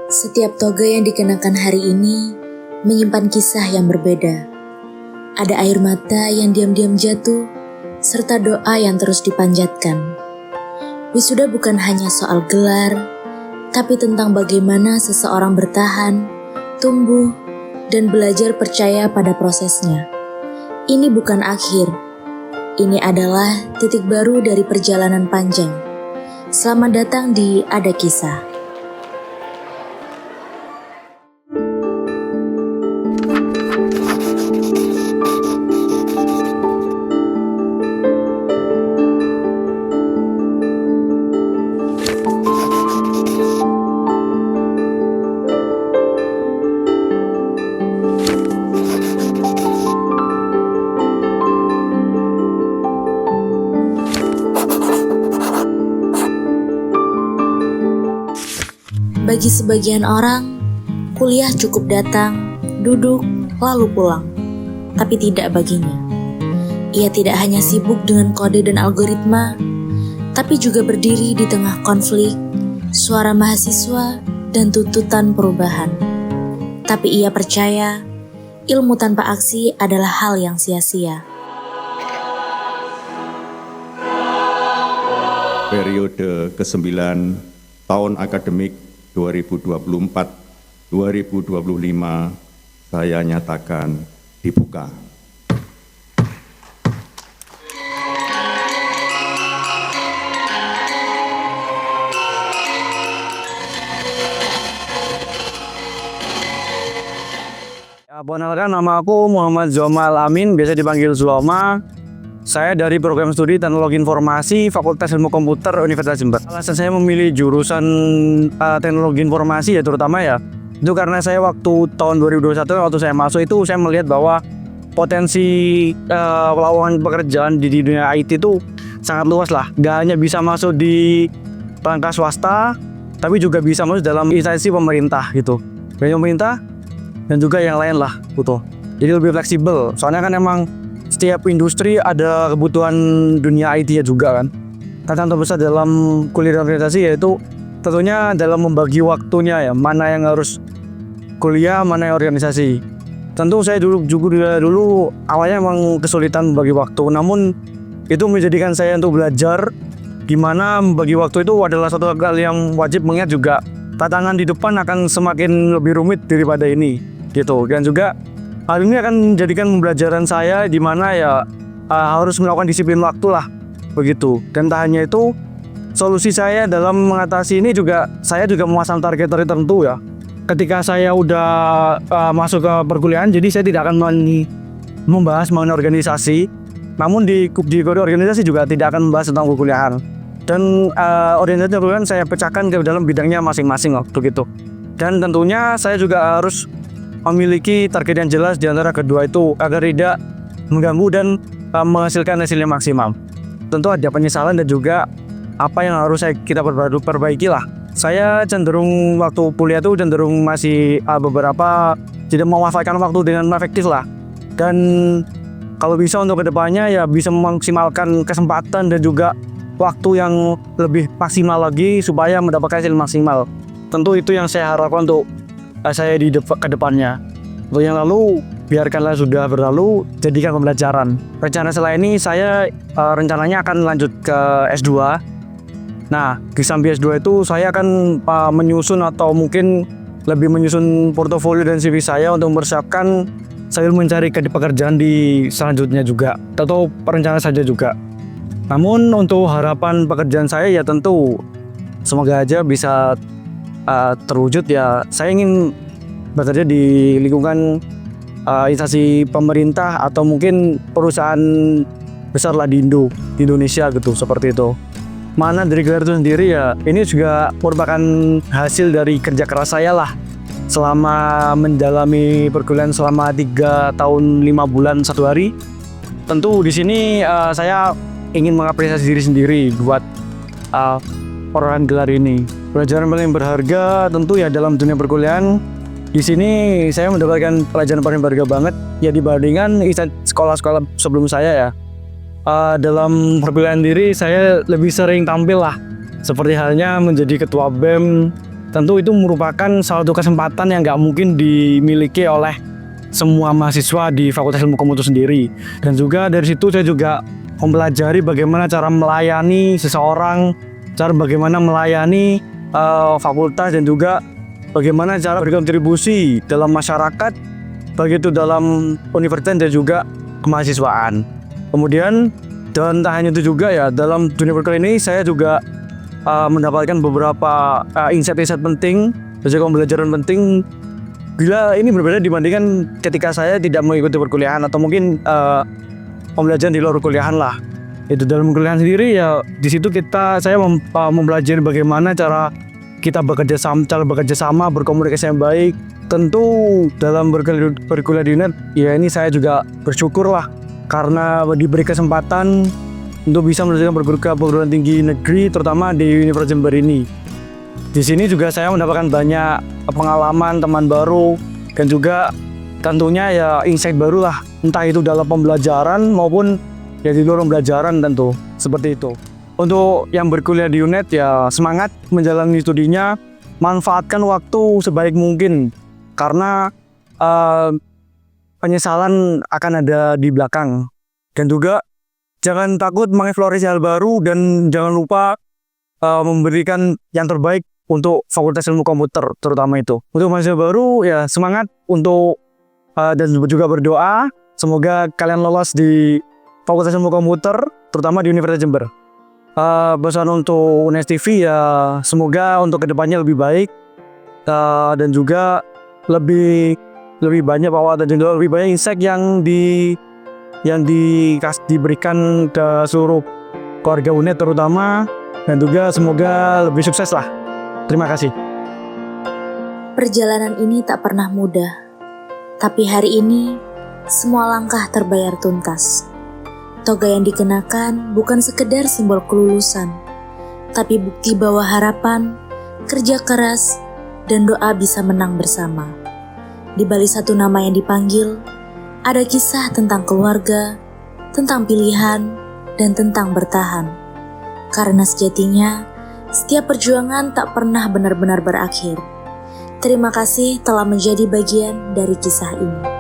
Setiap toga yang dikenakan hari ini menyimpan kisah yang berbeda. Ada air mata yang diam-diam jatuh, serta doa yang terus dipanjatkan. Wisuda bukan hanya soal gelar, tapi tentang bagaimana seseorang bertahan, tumbuh, dan belajar percaya pada prosesnya. Ini bukan akhir. Ini adalah titik baru dari perjalanan panjang. Selamat datang di Ada Kisah. Bagi sebagian orang, kuliah cukup datang, duduk, lalu pulang. Tapi tidak baginya. Ia tidak hanya sibuk dengan kode dan algoritma, tapi juga berdiri di tengah konflik, suara mahasiswa, dan tuntutan perubahan. Tapi ia percaya, ilmu tanpa aksi adalah hal yang sia-sia. Periode ke-9 tahun akademik 2024-2025 saya nyatakan dibuka. Perkenalkan, nama aku Muhammad Zomal Amin, biasa dipanggil Zuama. Saya dari program studi Teknologi Informasi Fakultas Ilmu Komputer Universitas Jember. Alasan saya memilih jurusan Teknologi Informasi ya terutama ya itu karena saya waktu tahun 2021 waktu saya masuk itu saya melihat bahwa potensi lowongan pekerjaan di dunia IT itu sangat luas lah. Gak hanya bisa masuk di rangka swasta, tapi juga bisa masuk dalam instansi pemerintah gitu. Pemerintah dan juga yang lain lah gitu. Jadi lebih fleksibel. Soalnya kan emang setiap industri ada kebutuhan dunia IT-nya juga kan. Tantangan terbesar dalam kuliah organisasi yaitu tentunya dalam membagi waktunya ya, mana yang harus kuliah, mana yang organisasi. Tentu saya dulu awalnya emang kesulitan membagi waktu, namun itu menjadikan saya untuk belajar gimana membagi waktu itu adalah satu hal yang wajib, mengingat juga tantangan di depan akan semakin lebih rumit daripada ini gitu. Dan juga hal ini akan menjadikan pembelajaran saya di mana ya harus melakukan disiplin waktu lah begitu. Dan tak hanya itu, solusi saya dalam mengatasi ini juga saya juga memasang target tertentu ya. Ketika saya udah masuk ke perkuliahan, jadi saya tidak akan membahas mengenai organisasi. Namun di kode organisasi juga tidak akan membahas tentang perkuliahan. Dan organisasi perkuliahan saya pecahkan ke dalam bidangnya masing-masing waktu gitu. Dan tentunya saya juga harus memiliki target yang jelas di antara kedua itu agar tidak mengganggu dan menghasilkan hasil yang maksimal. Tentu ada penyesalan dan juga apa yang harus kita perbaiki lah. Saya cenderung waktu kuliah itu cenderung masih beberapa tidak memanfaatkan waktu dengan efektif lah. Dan kalau bisa untuk kedepannya ya bisa memaksimalkan kesempatan dan juga waktu yang lebih maksimal lagi supaya mendapatkan hasil maksimal. Tentu itu yang saya harapkan untuk saya di ke depannya. Untuk yang lalu biarkanlah sudah berlalu, jadikan pembelajaran. Rencana setelah ini saya rencananya akan lanjut ke S2. Nah, di samping S2 itu saya akan menyusun atau mungkin lebih menyusun portofolio dan CV saya untuk mempersiapkan saya mencari pekerjaan di selanjutnya juga atau perencanaan saja juga. Namun untuk harapan pekerjaan saya ya tentu semoga aja bisa terwujud ya. Saya ingin bekerja di lingkungan instansi pemerintah atau mungkin perusahaan besar lah di Indonesia gitu, seperti itu. Mana dari gelar itu sendiri ya ini juga merupakan hasil dari kerja keras saya lah selama mendalami perkuliahan selama 3 tahun 5 bulan 1 hari. Tentu di sini saya ingin mengapresiasi diri sendiri buat perolehan gelar ini. Pelajaran paling berharga tentu ya dalam dunia perkuliahan. Di sini saya mendapatkan pelajaran paling berharga banget ya dibandingkan sekolah-sekolah sebelum saya ya. Dalam perkuliahan diri saya lebih sering tampil lah. Seperti halnya menjadi ketua BEM, tentu itu merupakan salah satu kesempatan yang nggak mungkin dimiliki oleh semua mahasiswa di Fakultas Ilmu Komputer sendiri. Dan juga dari situ saya juga mempelajari bagaimana cara melayani seseorang, cara bagaimana melayani fakultas, dan juga bagaimana cara berkontribusi dalam masyarakat, baik itu dalam universitas dan juga kemahasiswaan. Kemudian dan tak hanya itu juga ya, dalam dunia perkuliahan ini saya juga mendapatkan beberapa insight-insight penting dan juga pembelajaran penting. Bila ini berbeda dibandingkan ketika saya tidak mengikuti perkuliahan atau mungkin pembelajaran di luar perkuliahan lah. Itu dalam perkuliahan sendiri ya, di situ saya mempelajari bagaimana cara kita bekerja sama, berkomunikasi yang baik. Tentu dalam berkuliah di UNED ya, ini saya juga bersyukur lah karena diberi kesempatan untuk bisa melanjutkan perguruan tinggi negeri, terutama di Universitas Jember ini. Di sini juga saya mendapatkan banyak pengalaman, teman baru, dan juga tentunya ya insight baru lah, entah itu dalam pembelajaran maupun ya di luar pembelajaran, tentu seperti itu. Untuk yang berkuliah di UNED ya, semangat menjalani studinya, manfaatkan waktu sebaik mungkin karena penyesalan akan ada di belakang. Dan juga jangan takut mengeksplorasi hal baru, dan jangan lupa memberikan yang terbaik untuk Fakultas Ilmu Komputer terutama itu. Untuk mahasiswa baru ya, semangat untuk dan juga berdoa semoga kalian lolos di Fakultas Ilmu Komputer terutama di Universitas Jember. Pesan untuk UNES TV ya, semoga untuk kedepannya lebih baik dan juga lebih banyak dan juga lebih banyak insight yang diberikan ke seluruh keluarga UNED terutama, dan juga semoga lebih sukses lah. Terima kasih. Perjalanan ini tak pernah mudah, tapi hari ini semua langkah terbayar tuntas. Toga yang dikenakan bukan sekedar simbol kelulusan, tapi bukti bahwa harapan, kerja keras, dan doa bisa menang bersama. Di balik satu nama yang dipanggil, ada kisah tentang keluarga, tentang pilihan, dan tentang bertahan. Karena sejatinya, setiap perjuangan tak pernah benar-benar berakhir. Terima kasih telah menjadi bagian dari kisah ini.